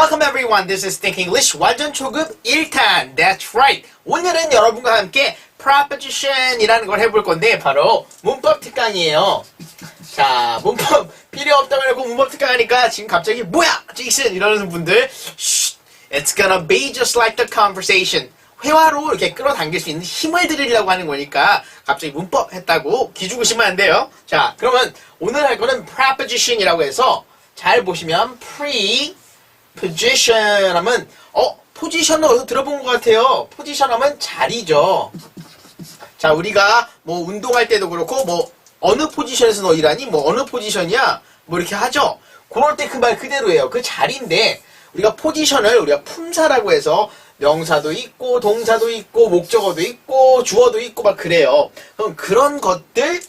Welcome everyone. This is Think English 완전 초급 1탄. That's right. 오늘은 여러분과 함께 proposition이라는 걸 해볼 건데 바로 문법 특강이에요. 자, 문법 필요 없다고 하고 문법 특강 하니까 지금 갑자기 뭐야, 제이슨 이러는 분들, Shh, it's gonna be just like the conversation. 회화로 이렇게 끌어당길 수 있는 힘을 드리려고 하는 거니까 갑자기 문법 했다고 기죽으시면 안 돼요. 자, 그러면 오늘 할 거는 proposition이라고 해서 잘 보시면 preposition 하면 포지션은 어디서 들어본 것 같아요. 포지션 하면 자리죠. 자, 우리가 뭐 운동할 때도 그렇고 뭐 어느 포지션에서 너 일하니? 뭐 어느 포지션이야? 뭐 이렇게 하죠. 그럴 때 그 말 그대로예요. 그 자리인데 우리가 포지션을 우리가 품사라고 해서 명사도 있고 동사도 있고 목적어도 있고 주어도 있고 막 그래요. 그럼 그런 것들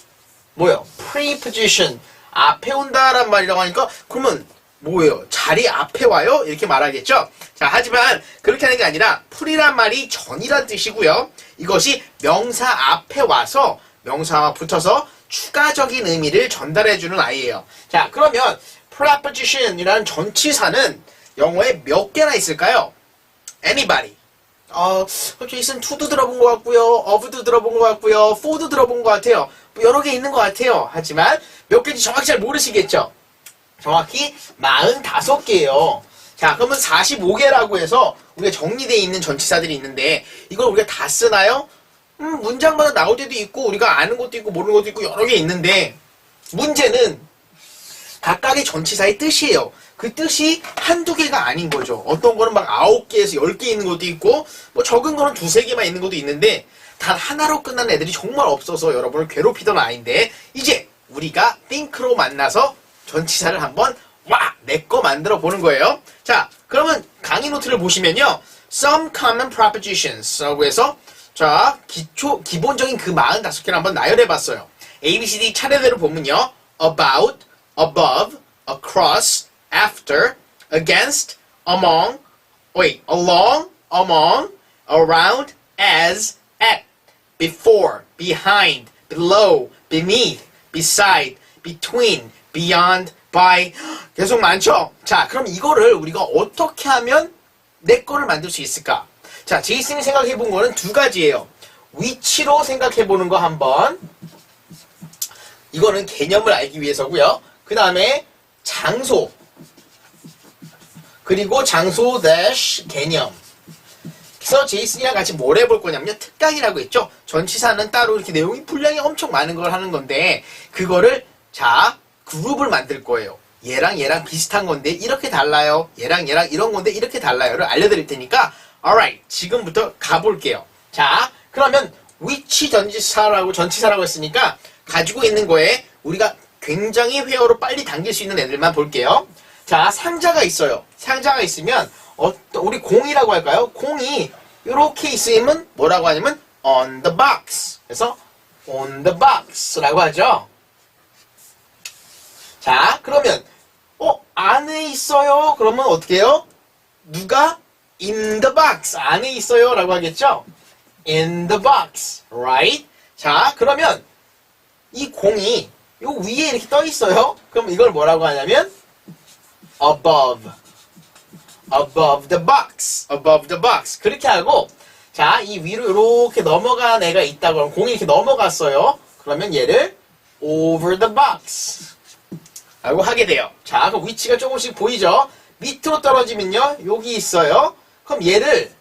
뭐예요? preposition 앞에 온다란 말이라고 하니까 그러면 뭐예요? 자리 앞에 와요? 이렇게 말하겠죠? 자, 하지만 그렇게 하는 게 아니라 풀이란 말이 전이란 뜻이고요. 이것이 명사 앞에 와서 명사와 붙어서 추가적인 의미를 전달해주는 아이예요. 자, 그러면 preposition이라는 전치사는 영어에 몇 개나 있을까요? Anybody. 제이슨 to도 들어본 것 같고요. of도 들어본 것 같고요. for도 들어본 것 같아요. 뭐 여러 개 있는 것 같아요. 하지만 몇 개인지 정확히 잘 모르시겠죠? 정확히 45개예요. 자, 그러면 45개라고 해서 우리가 정리되어 있는 전치사들이 있는데 이걸 우리가 다 쓰나요? 문장마다 나올 때도 있고 우리가 아는 것도 있고 모르는 것도 있고 여러 개 있는데 문제는 각각의 전치사의 뜻이에요. 그 뜻이 한두 개가 아닌 거죠. 어떤 거는 막 9개에서 10개 있는 것도 있고 뭐 적은 거는 2-3개만 있는 것도 있는데 단 하나로 끝나는 애들이 정말 없어서 여러분을 괴롭히던 아이인데 이제 우리가 think로 만나서 전치사를 한번 내 거 만들어 보는 거예요. 자, 그러면 강의 노트를 보시면요. Some common propositions 라고 해서 자, 기본적인 그 45개를 한번 나열해 봤어요. A, B, C, D 차례대로 보면요. About, above, across, after, against, among, along, among, around, as, at, before, behind, below, beneath, beside, between, beyond, by. 계속 많죠? 자, 그럼 이거를 우리가 어떻게 하면 내 거를 만들 수 있을까? 자, 제이슨이 생각해 본 거는 두 가지예요. 위치로 생각해 보는 거 한번. 이거는 개념을 알기 위해서고요. 그 다음에 장소. 그리고 장소 대시 개념. 그래서 제이슨이랑 같이 뭘 해볼 거냐면요. 특강이라고 했죠. 전치사는 따로 이렇게 내용이 분량이 엄청 많은 걸 하는 건데 그거를 자, 그룹을 만들 거예요. 얘랑 얘랑 비슷한 건데 이렇게 달라요. 얘랑 얘랑 이런 건데 이렇게 달라요를 알려드릴 테니까 alright, 지금부터 가볼게요. 자, 그러면 위치 전치사라고 했으니까 가지고 있는 거에 우리가 굉장히 회어로 빨리 당길 수 있는 애들만 볼게요. 자, 상자가 있어요. 상자가 있으면 우리 공이라고 할까요? 공이 이렇게 있으면 뭐라고 하냐면 on the box. 그래서 on the box라고 하죠. 자, 그러면 안에 있어요. 그러면 어떻게 해요? 누가 in the box 안에 있어요 라고 하겠죠? in the box, right? 자, 그러면 이 공이 요 위에 이렇게 떠 있어요. 그럼 이걸 뭐라고 하냐면 above the box, above the box. 그렇게 하고 자, 이 위로 이렇게 넘어간 애가 있다고 하면 공이 이렇게 넘어갔어요. 그러면 얘를 over the box 라고 하게 돼요. 자, 그럼 위치가 조금씩 보이죠? 밑으로 떨어지면요, 여기 있어요. 그럼 얘를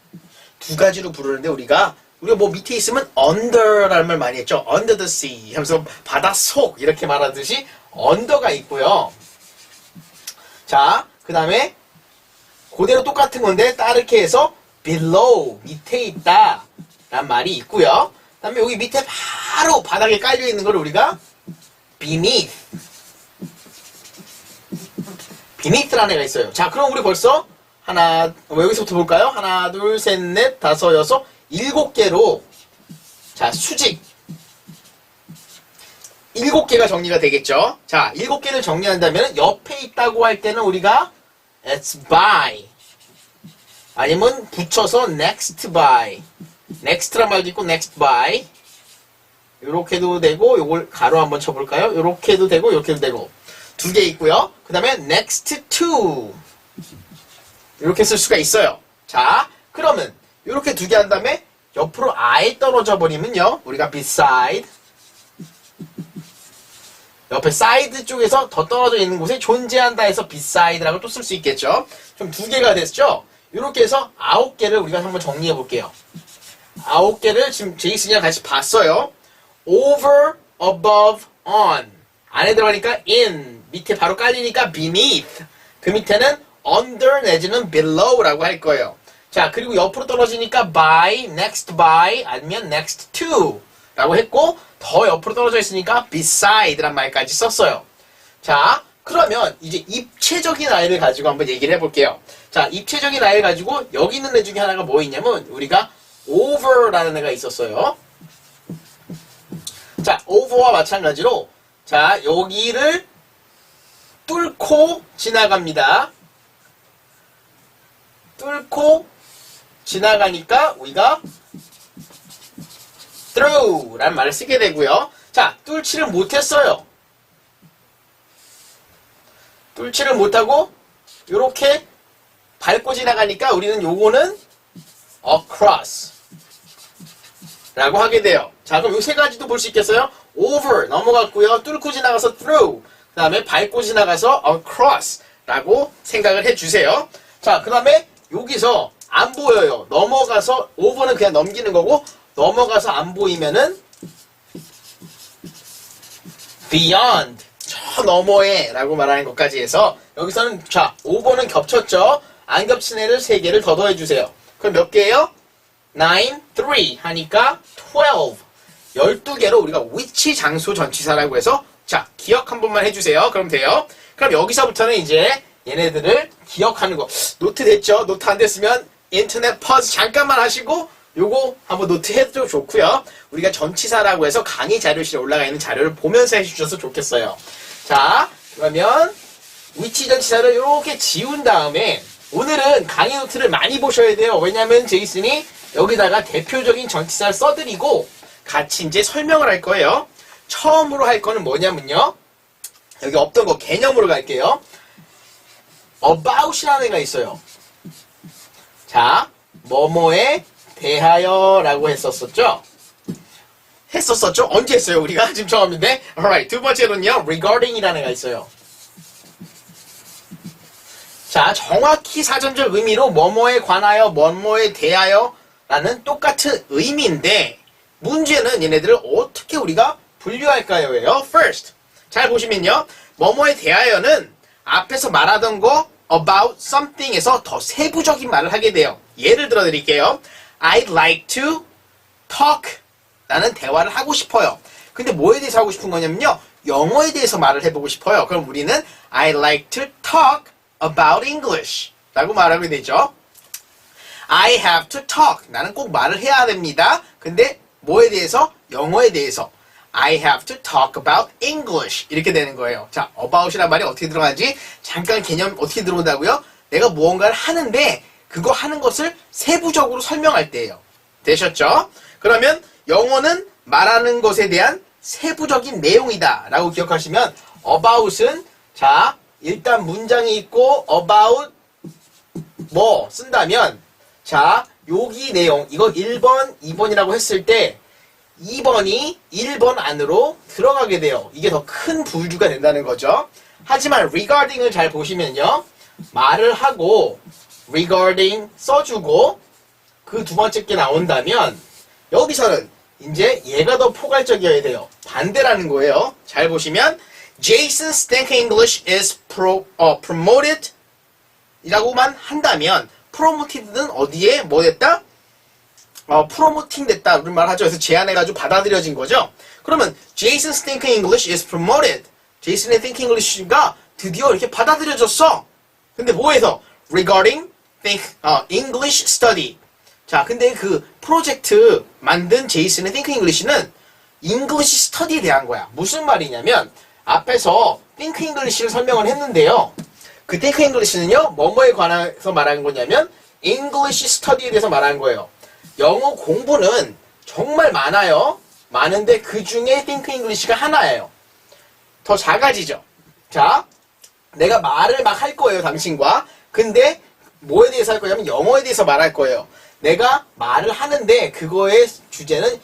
두 가지로 부르는데 우리가 뭐 밑에 있으면 under라는 말 많이 했죠. under the sea 하면서 바닷속 이렇게 말하듯이 under가 있고요. 자, 그 다음에 그대로 똑같은 건데 따르게 해서 below 밑에 있다 라는 말이 있고요. 그 다음에 여기 밑에 바로 바닥에 깔려 있는 걸 우리가 beneath라는 애가 있어요. 자, 그럼 우리 벌써 여기서부터 볼까요? 하나, 둘, 셋, 넷, 다섯, 여섯, 7개로 자, 수직 7개가 정리가 되겠죠. 자, 7개를 정리한다면 옆에 있다고 할 때는 우리가 it's by 아니면 붙여서 next by next란 말도 있고 next by 요렇게도 되고 요걸 가로 한번 쳐볼까요? 요렇게도 되고 요렇게도 되고 두 개 있고요. 그 다음에 next to 이렇게 쓸 수가 있어요. 자, 그러면 이렇게 두 개 한 다음에 옆으로 아예 떨어져 버리면요. 우리가 beside, 옆에 side 쪽에서 더 떨어져 있는 곳에 존재한다 해서 beside라고 또 쓸 수 있겠죠. 좀 두 개가 됐죠. 이렇게 해서 9개를 우리가 한번 정리해 볼게요. 9개를 지금 제이슨이랑 같이 봤어요. over, above, on. 안에 들어가니까 in, 밑에 바로 깔리니까 beneath. 그 밑에는 under 내지는 below라고 할 거예요. 자, 그리고 옆으로 떨어지니까 by, next by, 아니면 next to 라고 했고, 더 옆으로 떨어져 있으니까 beside란 말까지 썼어요. 자, 그러면 이제 입체적인 아이를 가지고 한번 얘기를 해볼게요. 자, 입체적인 아이를 가지고 여기 있는 애 중에 하나가 뭐 있냐면 우리가 over라는 애가 있었어요. 자, over와 마찬가지로 자, 여기를 뚫고 지나갑니다. 뚫고 지나가니까 우리가 through 라는 말을 쓰게 되고요. 자, 뚫지를 못했어요. 뚫지를 못하고 이렇게 밟고 지나가니까 우리는 요거는 across 라고 하게 돼요. 자, 그럼 요 세 가지도 볼 수 있겠어요? over 넘어갔고요. 뚫고 지나가서 through, 그 다음에 밟고 지나가서 across 라고 생각을 해주세요. 자, 그 다음에 여기서 안 보여요. 넘어가서 over는 그냥 넘기는 거고 넘어가서 안 보이면은 beyond, 저 너머에 라고 말하는 것까지 해서 여기서는 자, over는 겹쳤죠. 안 겹친 애를 3개를 더 더해주세요. 그럼 몇 개예요? 9, 3 하니까 12. 12개로 우리가 위치, 장소, 전치사라고 해서 자, 기억 한 번만 해주세요. 그럼 돼요. 그럼 여기서부터는 이제 얘네들을 기억하는 거. 노트 됐죠? 노트 안 됐으면 인터넷 퍼즈 잠깐만 하시고 요거 한번 노트 해도 좋고요. 우리가 전치사라고 해서 강의 자료실에 올라가 있는 자료를 보면서 해주셔서 좋겠어요. 자, 그러면 위치 전치사를 이렇게 지운 다음에 오늘은 강의 노트를 많이 보셔야 돼요. 왜냐면 제이슨이 여기다가 대표적인 전치사를 써드리고 같이 이제 설명을 할 거예요. 처음으로 할 거는 뭐냐면요. 여기 없던 거 개념으로 갈게요. about이라는 애가 있어요. 자, 뭐뭐에 대하여 라고 했었었죠? 언제 했어요, 우리가? 지금 처음인데? alright. 두 번째로는요, regarding이라는 애가 있어요. 자, 정확히 사전적 의미로 뭐뭐에 관하여, 뭐뭐에 대하여 라는 똑같은 의미인데, 문제는 얘네들을 어떻게 우리가 분류할까요?예요. first. 잘 보시면요, 뭐뭐에 대하여는 앞에서 말하던 거 about something에서 더 세부적인 말을 하게 돼요. 예를 들어 드릴게요. I'd like to talk. 나는 대화를 하고 싶어요. 근데 뭐에 대해서 하고 싶은 거냐면요. 영어에 대해서 말을 해보고 싶어요. 그럼 우리는 I'd like to talk about English 라고 말하게 되죠. I have to talk. 나는 꼭 말을 해야 됩니다. 근데 뭐에 대해서? 영어에 대해서. I have to talk about English. 이렇게 되는 거예요. 자, about이란 말이 어떻게 들어가는지 잠깐 개념 어떻게 들어온다고요? 내가 무언가를 하는데 그거 하는 것을 세부적으로 설명할 때예요. 되셨죠? 그러면 영어는 말하는 것에 대한 세부적인 내용이다 라고 기억하시면 about은 자, 일단 문장이 있고 about 뭐 쓴다면 자, 여기 내용 이거 1번, 2번이라고 했을 때 2번이 1번 안으로 들어가게 돼요. 이게 더 큰 부류가 된다는 거죠. 하지만 regarding을 잘 보시면요. 말을 하고 regarding 써주고 그 두 번째 게 나온다면 여기서는 이제 얘가 더 포괄적이어야 돼요. 반대라는 거예요. 잘 보시면 Jason's Thinking English is promoted 이라고만 한다면 promoted는 어디에 뭐 됐다? 프로모팅 됐다. 우리 말하죠. 그래서 제안해가지고 받아들여진 거죠. 그러면 Jason's Thinking English is promoted. 제이슨의 Thinking English가 드디어 이렇게 받아들여졌어. 근데 뭐해서? Regarding English Study. 자, 근데 그 프로젝트 만든 제이슨의 Thinking English는 English Study에 대한 거야. 무슨 말이냐면 앞에서 Think English를 설명을 했는데요. 그 Think English는요. 뭐뭐에 관해서 말하는 거냐면 English Study에 대해서 말하는 거예요. 영어 공부는 정말 많아요. 많은데 그 중에 Think English가 하나예요. 더 작아지죠. 자, 내가 말을 막 할 거예요, 당신과. 근데 뭐에 대해서 할 거냐면 영어에 대해서 말할 거예요. 내가 말을 하는데 그거의 주제는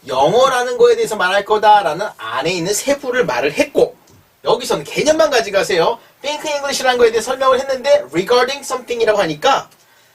영어라는 거에 대해서 말할 거다라는 안에 있는 세부를 말을 했고, 여기서는 개념만 가져가세요. Think English라는 거에 대해 설명을 했는데 regarding something이라고 하니까,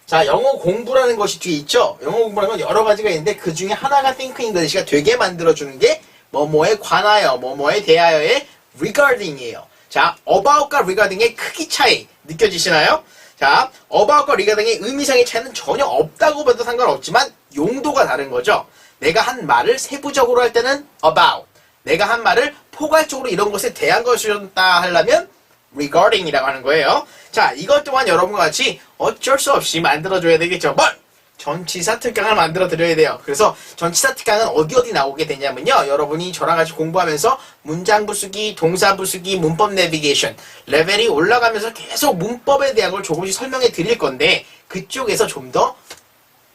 자, 영어 공부라는 것이 뒤에 있죠. 영어 공부라는 건 여러 가지가 있는데 그 중에 하나가 Think English가 되게 만들어주는 게 뭐뭐에 관하여, 뭐뭐에 대하여의 regarding이에요. 자, about과 regarding의 크기 차이 느껴지시나요? 자, about과 regarding의 의미상의 차이는 전혀 없다고 봐도 상관없지만 용도가 다른 거죠. 내가 한 말을 세부적으로 할 때는 about, 내가 한 말을 포괄적으로 이런 것에 대한 것이었다 하려면 regarding이라고 하는 거예요. 자, 이것 또한 여러분과 같이 어쩔 수 없이 만들어줘야 되겠죠. 뭘? 전치사 특강을 만들어 드려야 돼요. 그래서 전치사 특강은 어디 나오게 되냐면요. 여러분이 저랑 같이 공부하면서 문장 부수기, 동사 부수기, 문법 내비게이션 레벨이 올라가면서 계속 문법에 대한 걸 조금씩 설명해 드릴 건데, 그쪽에서 좀 더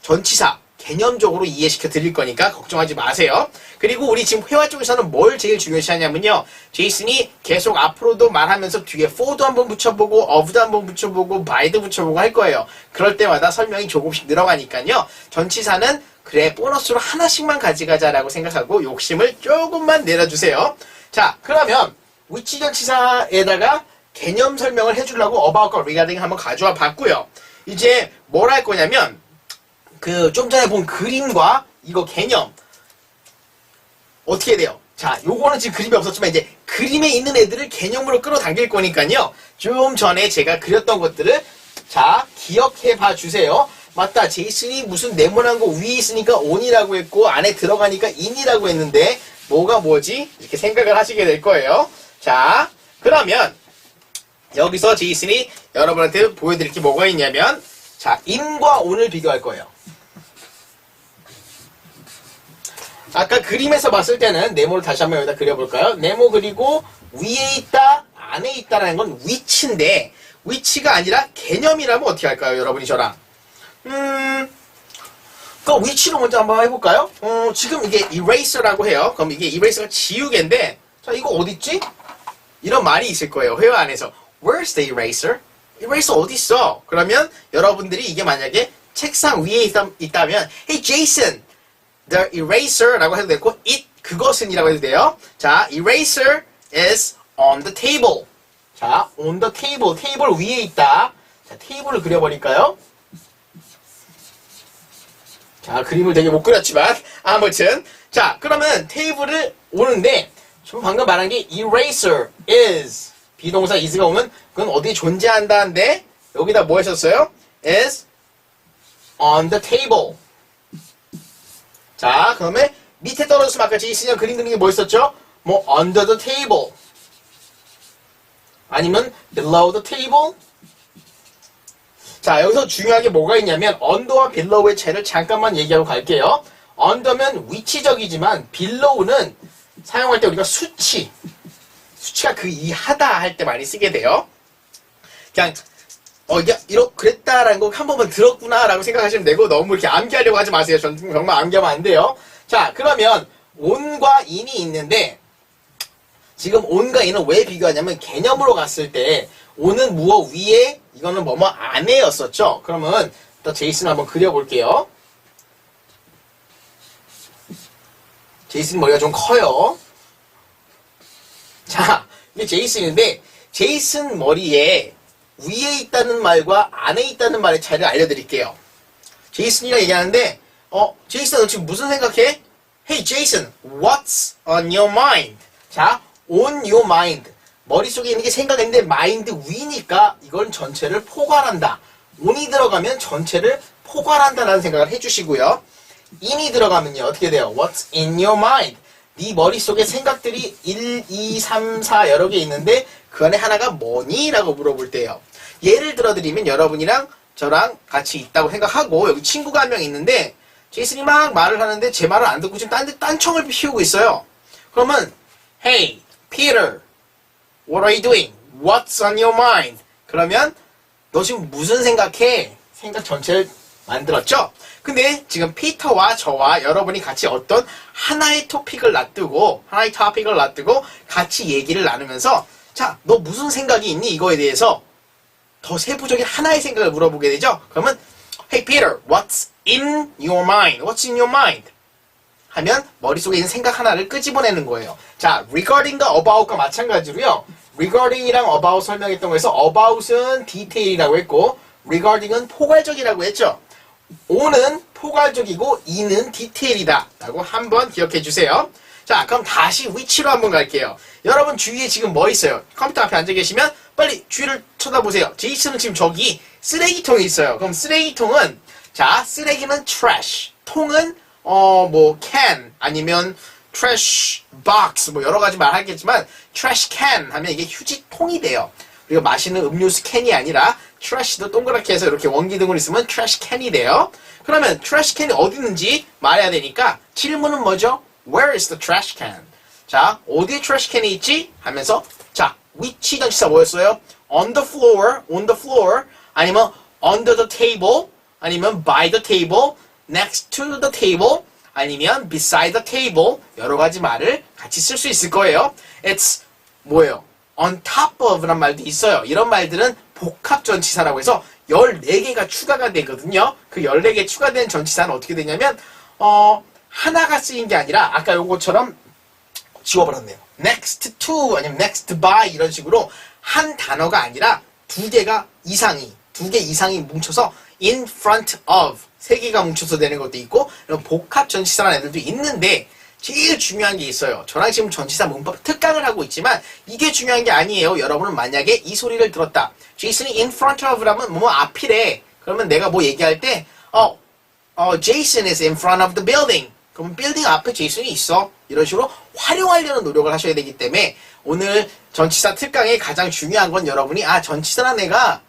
전치사 개념적으로 이해시켜 드릴 거니까 걱정하지 마세요. 그리고 우리 지금 회화 쪽에서는 뭘 제일 중요시 하냐면요. 제이슨이 계속 앞으로도 말하면서 뒤에 for도 한번 붙여보고 of도 한번 붙여보고 by도 붙여보고 할 거예요. 그럴 때마다 설명이 조금씩 늘어가니까요. 전치사는 그래 보너스로 하나씩만 가져가자라고 생각하고 욕심을 조금만 내려주세요. 자, 그러면 위치 전치사에다가 개념 설명을 해주려고 about과 regarding 한번 가져와 봤고요. 이제 뭘 할 거냐면 좀 전에 본 그림과 이거 개념 어떻게 돼요? 자, 요거는 지금 그림이 없었지만 이제 그림에 있는 애들을 개념으로 끌어당길 거니까요. 좀 전에 제가 그렸던 것들을 자, 기억해 봐 주세요. 맞다, 제이슨이 무슨 네모난 거 위에 있으니까 on이라고 했고 안에 들어가니까 in이라고 했는데 뭐가 뭐지? 이렇게 생각을 하시게 될 거예요. 자, 그러면 여기서 제이슨이 여러분한테 보여드릴 게 뭐가 있냐면, 자, in과 on을 비교할 거예요. 아까 그림에서 봤을 때는 네모를 다시 한번 여기다 그려볼까요? 네모 그리고 위에 있다, 안에 있다라는 건 위치인데, 위치가 아니라 개념이라면 어떻게 할까요? 여러분이 저랑. 그 위치로 먼저 한번 해볼까요? 지금 이게 eraser라고 해요. 그럼 이게 eraser가 지우개인데, 자, 이거 어딨지? 이런 말이 있을 거예요. 회화 안에서. Where's the eraser? eraser 어딨어? 그러면 여러분들이 이게 만약에 책상 위에 있다면, Hey Jason! The eraser라고 해도 되고, it, 그것은이라고 해도 돼요. 자, eraser is on the table. 자, on the table, 테이블 위에 있다. 자, 테이블을 그려버릴까요? 자, 그림을 되게 못 그렸지만, 아무튼. 자, 그러면 테이블을 오는데, 저 방금 말한 게 eraser is, 비동사 is가 오면, 그건 어디에 존재한다는데, 여기다 뭐 하셨어요? is on the table. 자, 그다음에 밑에 떨어져서 아까 제이슨이 그림 그리는 게 뭐 있었죠? 뭐 under the table 아니면 below the table. 자, 여기서 중요한 게 뭐가 있냐면 under와 below의 차이를 잠깐만 얘기하고 갈게요. under면 위치적이지만 below는 사용할 때 우리가 수치가 그 이하다 할 때 많이 쓰게 돼요. 그냥 이렇게 그랬다라는 거 한 번만 들었구나라고 생각하시면 되고, 너무 이렇게 암기하려고 하지 마세요. 전 정말 암기하면 안 돼요. 자, 그러면 on과 in이 있는데, 지금 on과 in은 왜 비교하냐면 개념으로 갔을 때 on은 무엇 위에, 이거는 뭐뭐 안에였었죠. 그러면 또 제이슨 한번 그려볼게요. 제이슨 머리가 좀 커요. 자, 이게 제이슨인데, 제이슨 머리에 위에 있다는 말과 안에 있다는 말의 차이를 알려드릴게요. 제이슨이랑 얘기하는데, 제이슨 너 지금 무슨 생각해? Hey Jason, what's on your mind? 자, on your mind. 머릿속에 있는 게 생각인데 mind 위니까 이건 전체를 포괄한다. on이 들어가면 전체를 포괄한다라는 생각을 해주시고요. in이 들어가면요, 어떻게 돼요? What's in your mind? 네 머릿속에 생각들이 1, 2, 3, 4 여러 개 있는데 그 안에 하나가 뭐니? 라고 물어볼 때요. 예를 들어드리면 여러분이랑 저랑 같이 있다고 생각하고 여기 친구가 한 명 있는데 제이슨이 막 말을 하는데 제 말을 안 듣고 지금 딴청을 피우고 있어요. 그러면 Hey, Peter, what are you doing? What's on your mind? 그러면 너 지금 무슨 생각해? 생각 전체를 만들었죠? 근데 지금 피터와 저와 여러분이 같이 어떤 하나의 토픽을 놔두고 같이 얘기를 나누면서 자, 너 무슨 생각이 있니? 이거에 대해서 더 세부적인 하나의 생각을 물어보게 되죠. 그러면 Hey Peter, what's in your mind? What's in your mind? 하면 머릿속에 있는 생각 하나를 끄집어내는 거예요. 자, regarding과 about과 마찬가지로요. regarding이랑 about 설명했던 거에서 about은 디테일이라고 했고 regarding은 포괄적이라고 했죠. O는 포괄적이고 E는 디테일이다 라고 한번 기억해 주세요. 자, 그럼 다시 위치로 한번 갈게요. 여러분 주위에 지금 뭐 있어요? 컴퓨터 앞에 앉아 계시면 빨리 주위를 쳐다보세요. 제이슨은 지금 저기 쓰레기통이 있어요. 그럼 쓰레기통은 자, 쓰레기는 trash, 통은 뭐 can 아니면 trash box 뭐 여러 가지 말하겠지만 trash can 하면 이게 휴지통이 돼요. 우리가 마시는 음료수 캔이 아니라 trash도 동그랗게 해서 이렇게 원기둥으로 있으면 trash can이 돼요. 그러면 trash can이 어디 있는지 말해야 되니까 질문은 뭐죠? Where is the trash can? 자, 어디에 trash can이 있지? 하면서 자, 위치 전치사 뭐였어요? On the floor 아니면 under the table 아니면 by the table, next to the table 아니면 beside the table 여러 가지 말을 같이 쓸 수 있을 거예요. It's 뭐예요? On top of란 말도 있어요. 이런 말들은 복합 전치사라고 해서 14개가 추가가 되거든요. 그 14개 추가된 전치사는 어떻게 되냐면 하나가 쓰인 게 아니라 아까 요것처럼 지워버렸네요. next to 아니면 next by 이런 식으로 한 단어가 아니라 두 개 이상이 뭉쳐서 in front of 3개가 뭉쳐서 되는 것도 있고 이런 복합 전치사라는 애들도 있는데 제일 중요한 게 있어요. 저랑 지금 전치사 문법 특강을 하고 있지만 이게 중요한 게 아니에요. 여러분은 만약에 이 소리를 들었다. 제이슨이 in front of라면 뭐 앞이래. 그러면 내가 뭐 얘기할 때 Jason is in front of the building. 그럼 빌딩 앞에 제이슨이 있어. 이런 식으로 활용하려는 노력을 하셔야 되기 때문에 오늘 전치사 특강의 가장 중요한 건 여러분이 전치사란 애가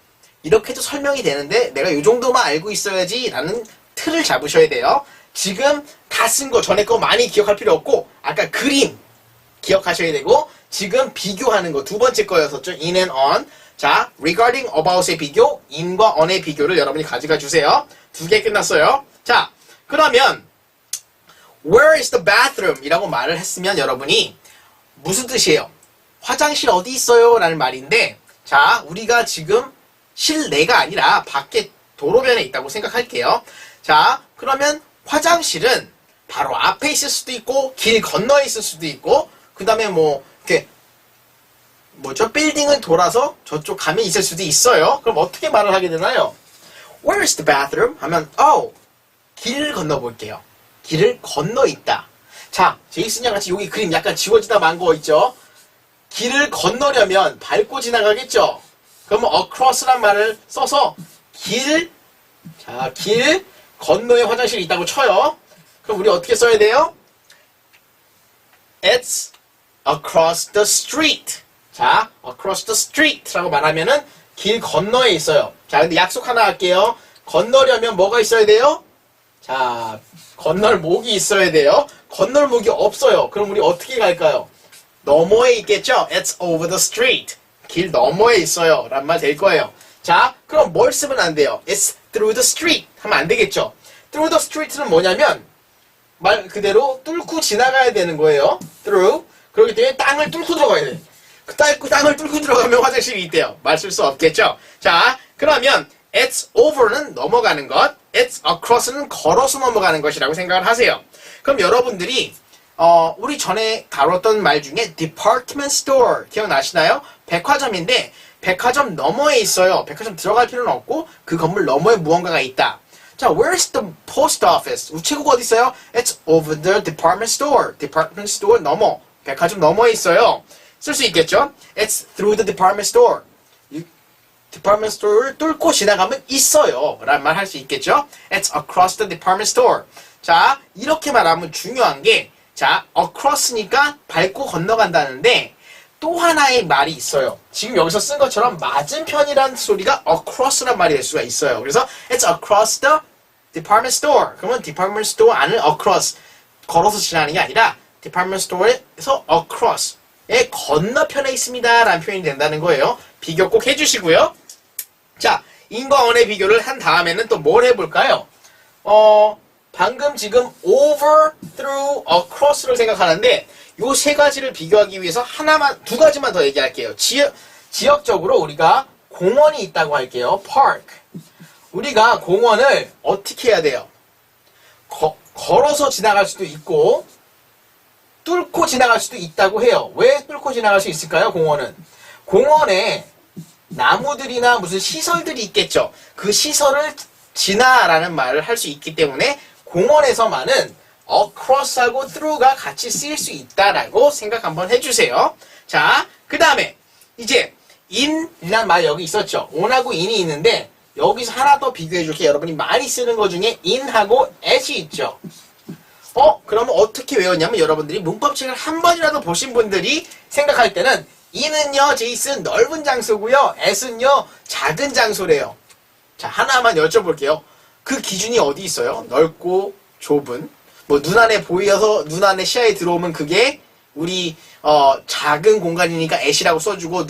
이렇게도 설명이 되는데 내가 이 정도만 알고 있어야지 라는 틀을 잡으셔야 돼요. 지금 다 쓴 거 전에 거 많이 기억할 필요 없고 아까 그림 기억하셔야 되고 지금 비교하는 거 두 번째 거였었죠. in and on. 자, regarding, about의 비교, in과 on의 비교를 여러분이 가져가 주세요. 2개 끝났어요. 자, 그러면 where is the bathroom? 이라고 말을 했으면 여러분이 무슨 뜻이에요? 화장실 어디 있어요? 라는 말인데 자, 우리가 지금 실내가 아니라 밖에 도로변에 있다고 생각할게요. 자, 그러면 화장실은 바로 앞에 있을 수도 있고 길 건너에 있을 수도 있고 그 다음에 뭐 이렇게 뭐죠? 빌딩을 돌아서 저쪽 가면 있을 수도 있어요. 그럼 어떻게 말을 하게 되나요? Where is the bathroom? 하면 길을 건너 볼게요. 길을 건너 있다. 자, 제이슨이랑 같이 여기 그림 약간 지워지다 만 거 있죠? 길을 건너려면 밟고 지나가겠죠? 그러면 across란 말을 써서 길 건너에 화장실이 있다고 쳐요. 그럼 우리 어떻게 써야 돼요? It's across the street. 자, across the street라고 말하면은 길 건너에 있어요. 자, 근데 약속 하나 할게요. 건너려면 뭐가 있어야 돼요? 자, 건널 목이 있어야 돼요. 건널 목이 없어요. 그럼 우리 어떻게 갈까요? 너머에 있겠죠? It's over the street. 길 너머에 있어요. 란 말 될 거예요. 자, 그럼 뭘 쓰면 안 돼요? It's through the street. 하면 안 되겠죠? through the street는 뭐냐면 말 그대로 뚫고 지나가야 되는 거예요. through. 그렇기 때문에 땅을 뚫고 들어가야 돼. 그 땅을 뚫고 들어가면 화장실이 있대요. 말 쓸 수 없겠죠? 자, 그러면 it's over는 넘어가는 것, it's across는 걸어서 넘어가는 것이라고 생각을 하세요. 그럼 여러분들이 우리 전에 다뤘던 말 중에 department store 기억나시나요? 백화점인데 백화점 너머에 있어요. 백화점 들어갈 필요는 없고 그 건물 너머에 무언가가 있다. 자, where's the post office? 우체국 어디 있어요? It's over the department store. department store 너머. 백화점 너머에 있어요. 쓸 수 있겠죠? It's through the department store. department store를 뚫고 지나가면 있어요. 라는 말 할 수 있겠죠? It's across the department store. 자, 이렇게 말하면 중요한 게 자, across니까 밟고 건너간다는데 또 하나의 말이 있어요. 지금 여기서 쓴 것처럼 맞은편이란 소리가 across란 말이 될 수가 있어요. 그래서 it's across the department store. 그러면 department store 안을 across 걸어서 지나가는 게 아니라 department store에서 across의 건너편에 있습니다. 라는 표현이 된다는 거예요. 비교 꼭 해주시고요. 자, in과 on의 비교를 한 다음에는 또 뭘 해볼까요? 방금 지금 over, through, across를 생각하는데 요 세 가지를 비교하기 위해서 두 가지만 더 얘기할게요. 지역적으로 우리가 공원이 있다고 할게요. park. 우리가 공원을 어떻게 해야 돼요? 걸어서 지나갈 수도 있고 뚫고 지나갈 수도 있다고 해요. 왜 뚫고 지나갈 수 있을까요? 공원은 공원에 나무들이나 무슨 시설들이 있겠죠. 그 시설을 지나라는 말을 할 수 있기 때문에 공원에서만은 across하고 through가 같이 쓰일 수 있다라고 생각 한번 해주세요. 자, 그 다음에 이제 in이라는 말 여기 있었죠. on하고 in이 있는데 여기서 하나 더 비교해줄게요. 여러분이 많이 쓰는 것 중에 in하고 at이 있죠. 그러면 어떻게 외웠냐면 여러분들이 문법책을 한 번이라도 보신 분들이 생각할 때는 in은요, 제이슨 넓은 장소고요. at은요, 작은 장소래요. 자, 하나만 여쭤볼게요. 그 기준이 어디 있어요? 넓고 좁은. 뭐 눈안에 보여서 눈안에 시야에 들어오면 그게 우리 작은 공간이니까 at이라고 써주고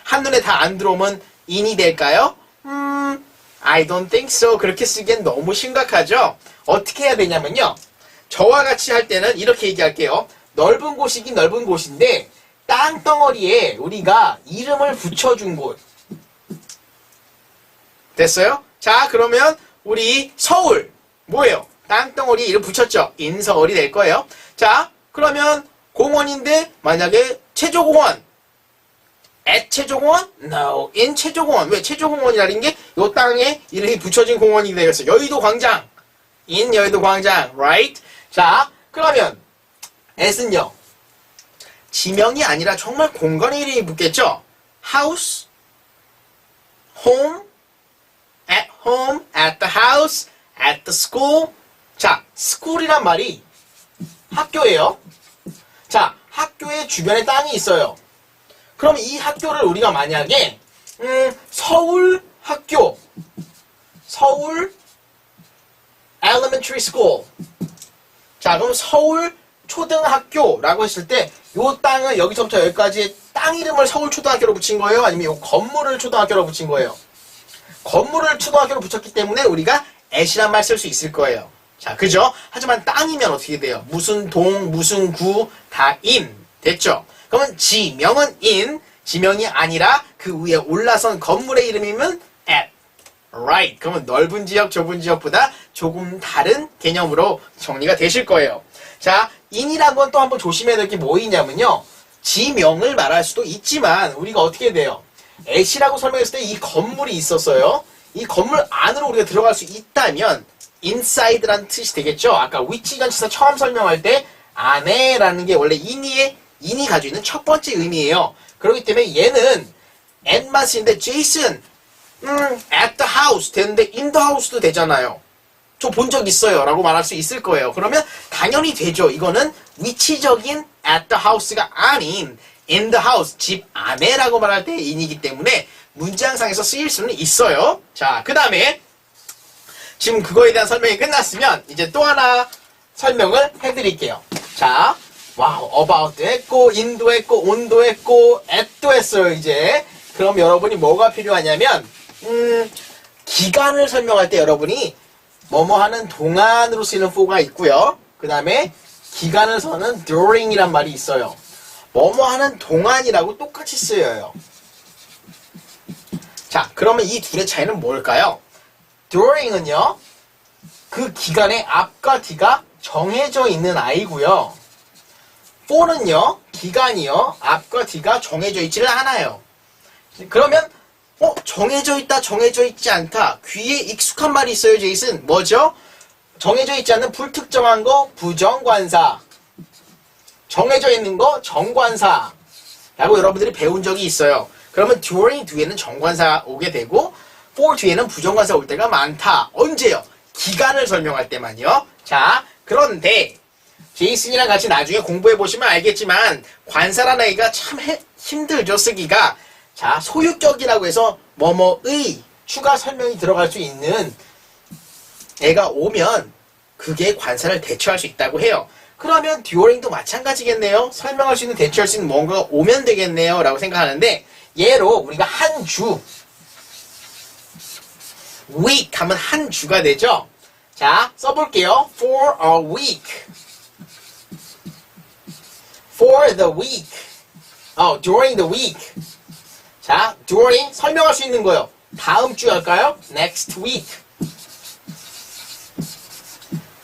한눈에 다 안 들어오면 in이 될까요? I don't think so. 그렇게 쓰기엔 너무 심각하죠? 어떻게 해야 되냐면요. 저와 같이 할 때는 이렇게 얘기할게요. 넓은 곳이긴 넓은 곳인데 땅덩어리에 우리가 이름을 붙여준 곳. 됐어요? 자, 그러면 우리 서울 뭐예요? 땅덩어리에 이름 붙였죠? 인서울이 될 거예요. 자, 그러면 공원인데 만약에 체조공원 at 체조공원? No. in 체조공원. 왜 체조공원이라는 게 이 땅에 이름이 붙여진 공원이 되겠어. 여의도 광장. in 여의도 광장. Right? 자, 그러면 at은요. 지명이 아니라 정말 공간의 이름이 붙겠죠? house, home, at the house, at the school. 자, school이란 말이 학교예요. 자, 학교의 주변에 땅이 있어요. 그럼 이 학교를 우리가 만약에 서울 학교, 서울 elementary school. 자, 그럼 서울 초등학교라고 했을 때 이 땅은 여기서부터 여기까지 땅 이름을 서울 초등학교로 붙인 거예요? 아니면 이 건물을 초등학교로 붙인 거예요? 건물을 초등학교로 붙였기 때문에 우리가 at이란 말 쓸 수 있을 거예요. 자, 그죠? 하지만 땅이면 어떻게 돼요? 무슨 동, 무슨 구, 다 in. 됐죠? 그러면 지명은 in, 지명이 아니라 그 위에 올라선 건물의 이름이면 at. Right. 그러면 넓은 지역, 좁은 지역보다 조금 다른 개념으로 정리가 되실 거예요. 자, in이란 건 또 한번 조심해야 될 게 뭐이냐면요. 지명을 말할 수도 있지만 우리가 어떻게 돼요? at이라고 설명했을 때 이 건물이 있었어요. 이 건물 안으로 우리가 들어갈 수 있다면 inside라는 뜻이 되겠죠. 아까 위치전치사 처음 설명할 때 안에라는 게 원래 in이 가지고 있는 첫 번째 의미예요. 그렇기 때문에 얘는 at만 쓰는데 Jason at the house 되는데 in the house도 되잖아요. 저 본 적 있어요 라고 말할 수 있을 거예요. 그러면 당연히 되죠. 이거는 위치적인 at the house가 아닌 in the house, 집 안에라고 말할 때 in이기 때문에 문장상에서 쓰일 수는 있어요. 자, 그 다음에 지금 그거에 대한 설명이 끝났으면 이제 또 하나 설명을 해드릴게요. 자, 와우, about도 했고 in도 했고 on도 했고 at도 했어요. 이제 그럼 여러분이 뭐가 필요하냐면 기간을 설명할 때 여러분이 뭐뭐 하는 동안으로 쓰이는 for가 있고요. 그 다음에 기간을 서는 during이란 말이 있어요. 뭐뭐 하는 동안이라고 똑같이 쓰여요. 자, 그러면 이 둘의 차이는 뭘까요? during은요, 그 기간의 앞과 뒤가 정해져 있는 아이고요. for는요, 기간이요, 앞과 뒤가 정해져 있지는 않아요. 그러면 정해져 있다, 정해져 있지 않다. 귀에 익숙한 말이 있어요, 제이슨. 뭐죠? 정해져 있지 않는 불특정한 거, 부정관사. 정해져 있는 거, 정관사. 라고 여러분들이 배운 적이 있어요. 그러면 during 뒤에는 정관사 오게 되고, for 뒤에는 부정관사 올 때가 많다. 언제요? 기간을 설명할 때만요. 자, 그런데, 제이슨이랑 같이 나중에 공부해보시면 알겠지만, 관사라는 애가 참 힘들죠, 쓰기가. 자, 소유격이라고 해서 뭐뭐의 추가 설명이 들어갈 수 있는 애가 오면 그게 관사를 대처할 수 있다고 해요. 그러면 during도 마찬가지겠네요. 설명할 수 있는, 대처할 수 있는 뭔가가 오면 되겠네요 라고 생각하는데, 예로 우리가 한 주, week 하면 한 주가 되죠. 자, 써볼게요. For a week, for the week, during the week. 자, during 설명할 수 있는 거요. 다음 주 할까요? next week.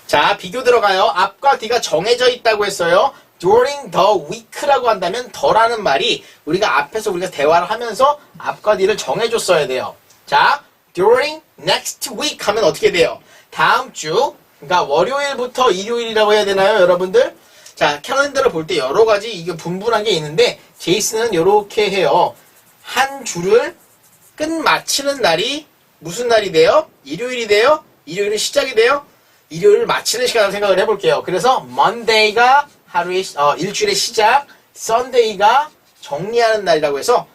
자, 비교 들어가요. 앞과 뒤가 정해져 있다고 했어요. during the week라고 한다면 더라는 말이 우리가 앞에서 우리가 대화를 하면서 앞과 뒤를 정해줬어야 돼요. 자, during next week 하면 어떻게 돼요? 다음 주, 그러니까 월요일부터 일요일이라고 해야 되나요, 여러분들? 자, 캘린더를 볼 때 여러 가지 이게 분분한 게 있는데 제이슨은 이렇게 해요. 한 주를 끝마치는 날이 무슨 날이 돼요? 일요일이 돼요? 일요일은 시작이 돼요? 일요일을 마치는 시간으로 생각을 해볼게요. 그래서 Monday가 하루의 일주일의 시작, Sunday가 정리하는 날이라고 해서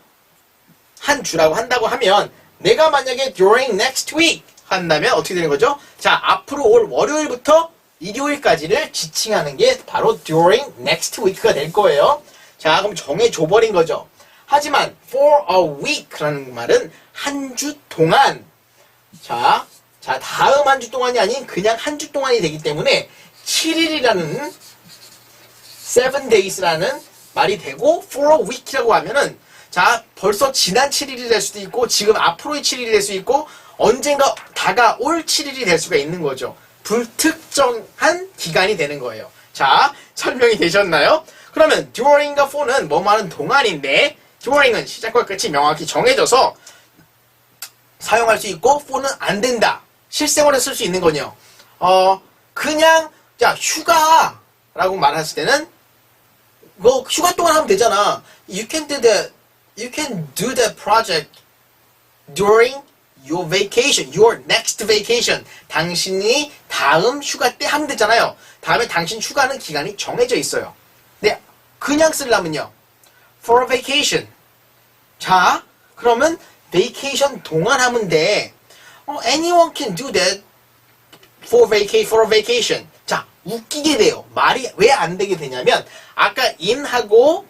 한 주라고 한다고 하면 내가 만약에 during next week 한다면 어떻게 되는 거죠? 자, 앞으로 올 월요일부터 일요일까지를 지칭하는 게 바로 during next week가 될 거예요. 자, 그럼 정해줘버린 거죠. 하지만 for a week라는 말은 한 주 동안 자, 다음 한 주 동안이 아닌 그냥 한 주 동안이 되기 때문에 7일이라는 7 days라는 말이 되고 for a week이라고 하면은 자, 벌써 지난 7일이 될 수도 있고 지금 앞으로의 7일이 될 수 있고 언젠가 다가올 7일이 될 수가 있는 거죠. 불특정한 기간이 되는 거예요. 자, 설명이 되셨나요? 그러면 during과 for는 뭐 말은 동안인데 during은 시작과 끝이 명확히 정해져서 사용할 수 있고 for는 안 된다. 실생활에 쓸 수 있는 거요. 그냥 자 휴가라고 말했을 때는 뭐 휴가 동안 하면 되잖아. You can do the project during your vacation, your next vacation. 당신이 다음 휴가 때 하면 되잖아요. 다음에 당신 휴가는 기간이 정해져 있어요. 근데 그냥 쓰려면요. For a vacation. 자, 그러면 vacation 동안 하면 돼. Anyone can do that for a vacation. 자, 웃기게 돼요. 말이 왜 안 되게 되냐면 아까 in하고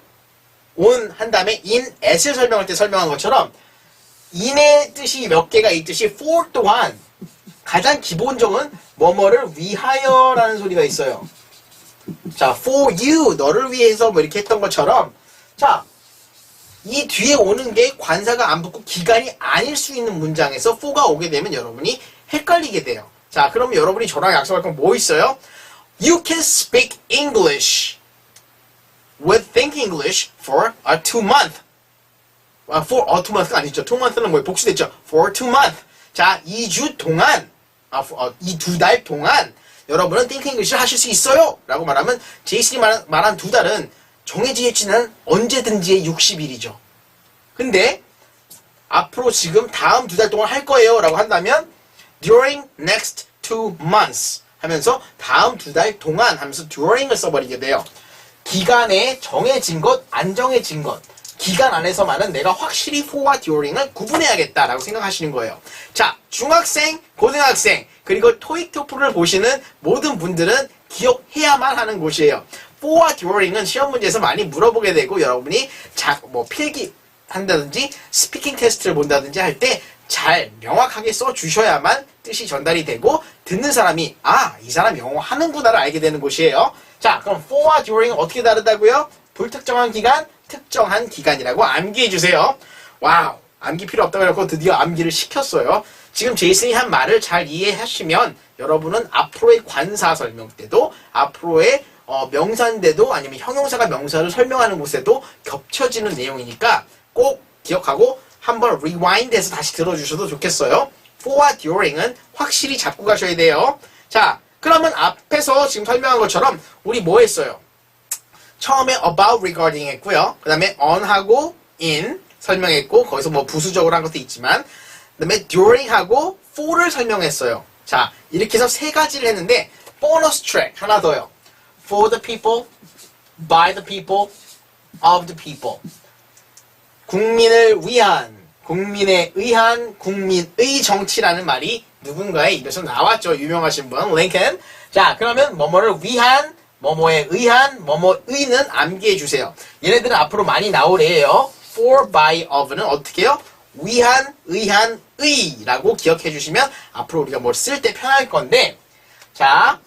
on 한 다음에 in, as를 설명할 때 설명한 것처럼 in의 뜻이 몇 개가 있듯이 for 또한 가장 기본적은 뭐뭐를 위하여라는 소리가 있어요. 자, for you, 너를 위해서 뭐 이렇게 했던 것처럼 자, 이 뒤에 오는 게 관사가 안 붙고 기간이 아닐 수 있는 문장에서 for가 오게 되면 여러분이 헷갈리게 돼요. 자, 그럼 여러분이 저랑 약속할 건 뭐 있어요? You can speak English with Think English for a 2-month. For a 2month가 아니죠. 2month는 뭐예요? 복수됐죠. For 2 month. 자, 2주 동안, 이 2달 동안 여러분은 Think English를 하실 수 있어요. 라고 말하면 제이슨이 말한 2달은 정해지지는 언제든지의 60일이죠. 근데 앞으로 지금 다음 2달 동안 할 거예요. 라고 한다면 during next 2 months 하면서 다음 2달 동안 하면서 during을 써버리게 돼요. 기간에 정해진 것, 안 정해진 것. 기간 안에서만은 내가 확실히 for와 during을 구분해야겠다라고 생각하시는 거예요. 자, 중학생, 고등학생, 그리고 토익 토플을 보시는 모든 분들은 기억해야만 하는 곳이에요. for와 during은 시험 문제에서 많이 물어보게 되고 여러분이 필기 한다든지 스피킹 테스트를 본다든지 할 때 잘 명확하게 써주셔야만 뜻이 전달이 되고 듣는 사람이 이 사람 영어 하는구나를 알게 되는 곳이에요. 자, 그럼 for와 during은 어떻게 다르다고요? 불특정한 기간, 특정한 기간이라고 암기해주세요. 와우, 암기 필요 없다고 해놓고 드디어 암기를 시켰어요. 지금 제이슨이 한 말을 잘 이해하시면 여러분은 앞으로의 관사 설명 때도 앞으로의 명사인데도 아니면 형용사가 명사를 설명하는 곳에도 겹쳐지는 내용이니까 꼭 기억하고 한번 리와인드해서 다시 들어주셔도 좋겠어요. for와 during은 확실히 잡고 가셔야 돼요. 자, 그러면 앞에서 지금 설명한 것처럼 우리 뭐 했어요? 처음에 about regarding 했고요. 그 다음에 on하고 in 설명했고 거기서 뭐 부수적으로 한 것도 있지만 그 다음에 during하고 for를 설명했어요. 자, 이렇게 해서 3가지를 했는데 보너스 트랙 하나 더요. For the people, by the people, of the people. 국민을 위한, 국민에 의한, 국민의 정치라는 말이 누군가의 입에서 나왔죠. 유명하신 분, 링컨. 자, 그러면 뭐뭐를 위한, 뭐뭐에 의한, 뭐뭐의는 암기해 주세요. 얘네들은 앞으로 많이 나오래요. for, by, of는 어떻게 해요? 위한, 의한, 의라고 기억해 주시면 앞으로 우리가 뭘 쓸 때 편할 건데 자,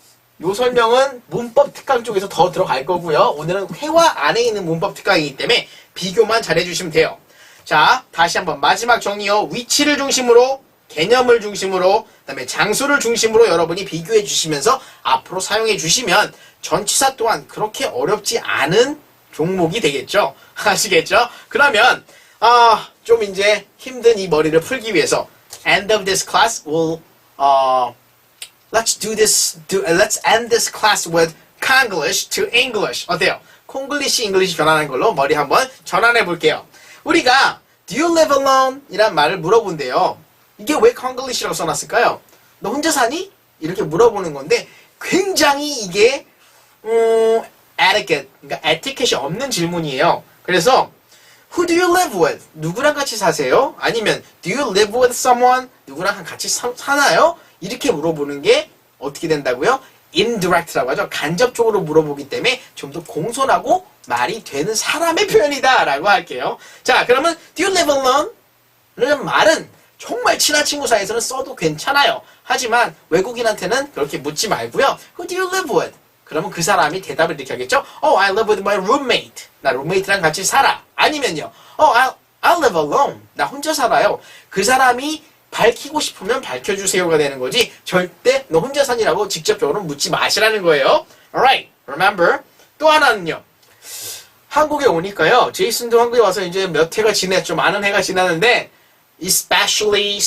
요 설명은 문법 특강 쪽에서 더 들어갈 거고요. 오늘은 회화 안에 있는 문법 특강이기 때문에 비교만 잘 해주시면 돼요. 자, 다시 한번 마지막 정리요. 위치를 중심으로, 개념을 중심으로, 그 다음에 장소를 중심으로 여러분이 비교해 주시면서 앞으로 사용해 주시면 전치사 또한 그렇게 어렵지 않은 종목이 되겠죠. 아시겠죠? 그러면 좀 이제 힘든 이 머리를 풀기 위해서 end of this class will let's end this class with Konglish to English. 어때요? 콩글리시 잉글리시 변환하는 걸로 머리 한번 전환해 볼게요. 우리가 do you live alone? 이란 말을 물어본대요. 이게 왜 콩글리시라고 써놨을까요? 너 혼자 사니? 이렇게 물어보는 건데 굉장히 이게 etiquette, 그러니까 에티켓이 없는 질문이에요. 그래서 who do you live with? 누구랑 같이 사세요? 아니면 do you live with someone? 누구랑 같이 사나요? 이렇게 물어보는 게 어떻게 된다고요? indirect라고 하죠. 간접적으로 물어보기 때문에 좀 더 공손하고 말이 되는 사람의 표현이다 라고 할게요. 자, 그러면 do you live alone? 라는 말은 정말 친한 친구 사이에서는 써도 괜찮아요. 하지만 외국인한테는 그렇게 묻지 말고요. Who do you live with? 그러면 그 사람이 대답을 이렇게 하겠죠. Oh, I live with my roommate. 나 룸메이트랑 같이 살아. 아니면요. Oh, I live alone. 나 혼자 살아요. 그 사람이 밝히고 싶으면 밝혀주세요가 되는 거지 절대 너 혼자 사니라고 직접적으로 묻지 마시라는 거예요. Alright, remember. 또 하나는요. 한국에 오니까요. 제이슨도 한국에 와서 이제 몇 해가 지났죠. 많은 해가 지났는데 especially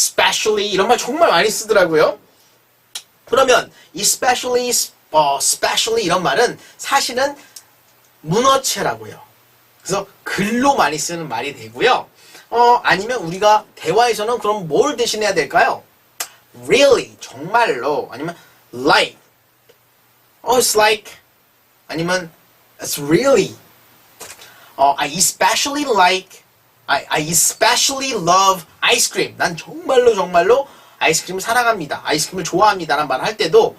이런 말 정말 많이 쓰더라고요. 그러면 especially 이런 말은 사실은 문어체라고요. 그래서 글로 많이 쓰는 말이 되고요. 아니면 우리가 대화에서는 그럼 뭘 대신해야 될까요? Really, 정말로. 아니면 like. It's like. 아니면 it's really. I especially like. I especially love ice cream. 난 정말로 아이스크림을 사랑합니다. 아이스크림을 좋아합니다. 라는 말 할 때도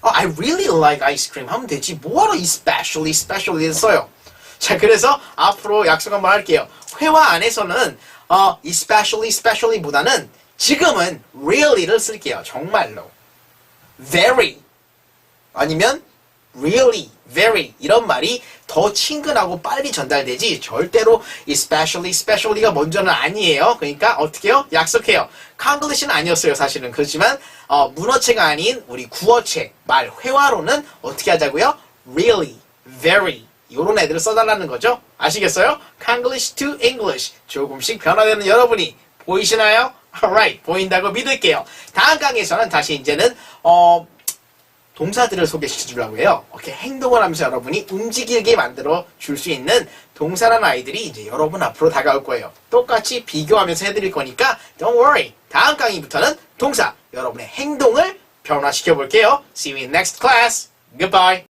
I really like ice cream 하면 되지. 뭐하러 especially 써요. 자, 그래서 앞으로 약속 한번 할게요. 회화 안에서는 especially 보다는 지금은 really를 쓸게요. 정말로. very 아니면 really, very 이런 말이 더 친근하고 빨리 전달되지 절대로 especially가 먼저는 아니에요. 그러니까 어떻게 해요? 약속해요. 콩글리시는 아니었어요. 사실은. 그렇지만 문어체가 아닌 우리 구어체 말 회화로는 어떻게 하자고요? really, very 이런 애들을 써달라는 거죠. 아시겠어요? Konglish to English 조금씩 변화되는 여러분이 보이시나요? Alright, 보인다고 믿을게요. 다음 강의에서는 다시 이제는 동사들을 소개시켜 주려고 해요. 이렇게 행동을 하면서 여러분이 움직이게 만들어 줄 수 있는 동사라는 아이들이 이제 여러분 앞으로 다가올 거예요. 똑같이 비교하면서 해드릴 거니까 don't worry. 다음 강의부터는 동사, 여러분의 행동을 변화시켜 볼게요. See you in next class. Goodbye.